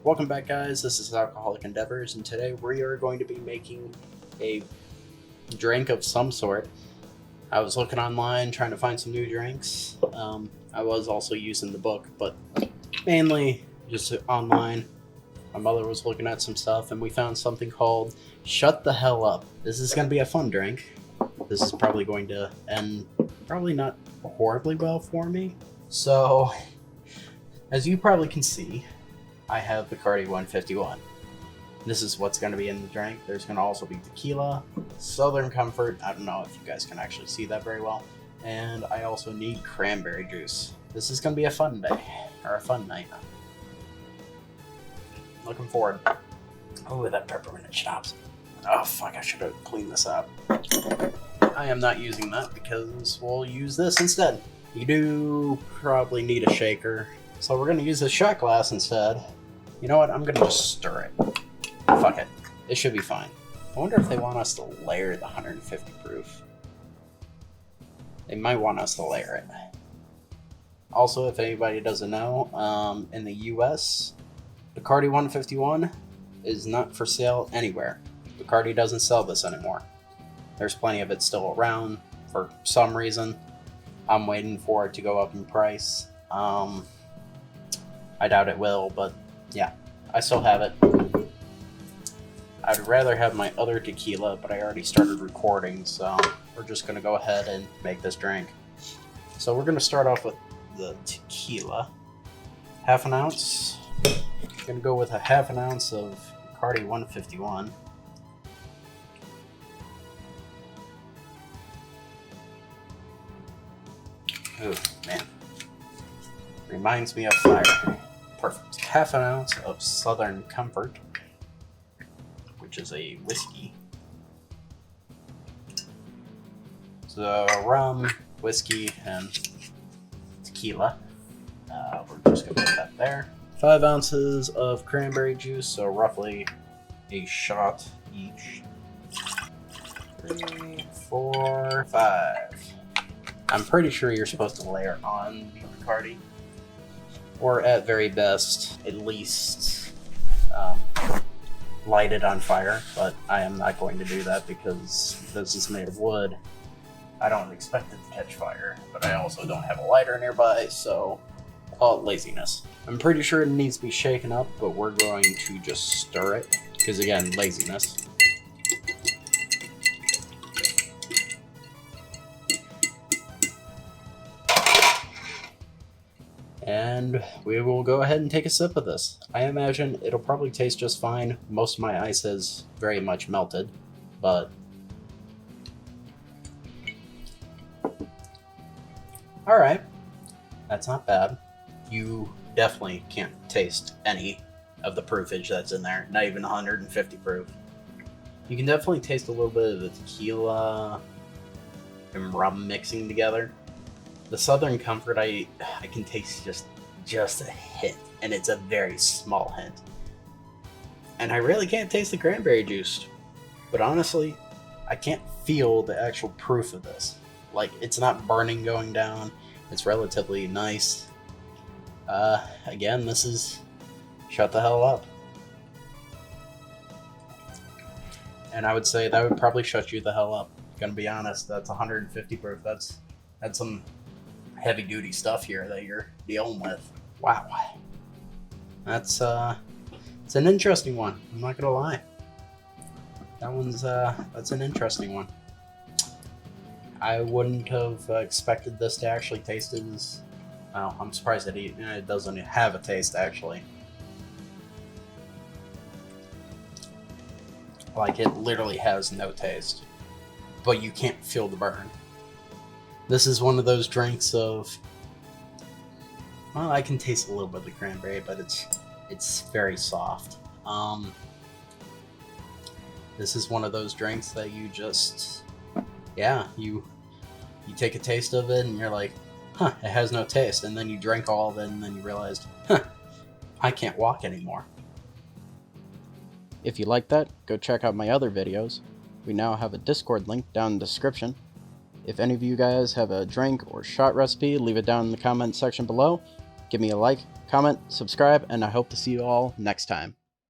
Welcome back, guys. This is Alcoholic Endeavors, and today we are going to be making a drink of some sort. I was looking online trying to find some new drinks. I was also using the book, but mainly just online. My mother was looking at some stuff, and we found something called Shut the Hell Up. This is going to be a fun drink. This is probably going to end probably not horribly well for me. So, as you probably can see, I have Bacardi 151. This is what's going to be in the drink. There's going to also be tequila, Southern Comfort. I don't know if you guys can actually see that very well. And I also need cranberry juice. This is going to be a fun day, or a fun night. Looking forward. Oh, that peppermint schnapps. Oh, fuck, I should have cleaned this up. I am not using that because we'll use this instead. You do probably need a shaker, so we're going to use a shot glass instead. You know what? I'm going to just stir it. Fuck it. It should be fine. I wonder if they want us to layer the 150 proof. They might want us to layer it. Also, if anybody doesn't know, in the US, Bacardi 151 is not for sale anywhere. Bacardi doesn't sell this anymore. There's plenty of it still around for some reason. I'm waiting for it to go up in price. I doubt it will, but yeah, I still have it. I'd rather have my other tequila, but I already started recording, so we're just going to go ahead and make this drink. So we're going to start off with the tequila. Half an ounce. I'm going to go with a half an ounce of Bacardi 151. Oh, man. Reminds me of fire. Perfect. Half an ounce of Southern Comfort, which is a whiskey. So rum, whiskey, and tequila. We're just going to put that there. 5 ounces of cranberry juice, so roughly a shot each. 3, 4, 5. I'm pretty sure you're supposed to layer on the Bacardi, or at very best, at least light it on fire, but I am not going to do that because this is made of wood. I don't expect it to catch fire, but I also don't have a lighter nearby, so call it laziness. I'm pretty sure it needs to be shaken up, but we're going to just stir it, because again, laziness. And we will go ahead and take a sip of this. I imagine it'll probably taste just fine. Most of my ice has very much melted, but alright, that's not bad. You definitely can't taste any of the proofage that's in there, not even 150 proof. You can definitely taste a little bit of the tequila and rum mixing together. The Southern Comfort, I can taste just a hint, and it's a very small hint. And I really can't taste the cranberry juice, but honestly, I can't feel the actual proof of this. Like, it's not burning going down. It's relatively nice. Again, this is shut the hell up. And I would say that would probably shut you the hell up. Gonna be honest, that's 150 proof. That's some heavy duty stuff here that you're dealing with. Wow. That's it's an interesting one. I'm not gonna lie. That's an interesting one. I wouldn't have expected this to actually taste as well. I'm surprised that it doesn't have a taste actually. Like, it literally has no taste, but you can't feel the burn. This is one of those drinks of, well, I can taste a little bit of the cranberry, but it's very soft. This is one of those drinks that you just, yeah, you take a taste of it and you're like, huh, it has no taste. And then you drink all of it and then you realize, huh, I can't walk anymore. If you like that, go check out my other videos. We now have a Discord link down in the description. If any of you guys have a drink or shot recipe, leave it down in the comment section below. Give me a like, comment, subscribe, and I hope to see you all next time.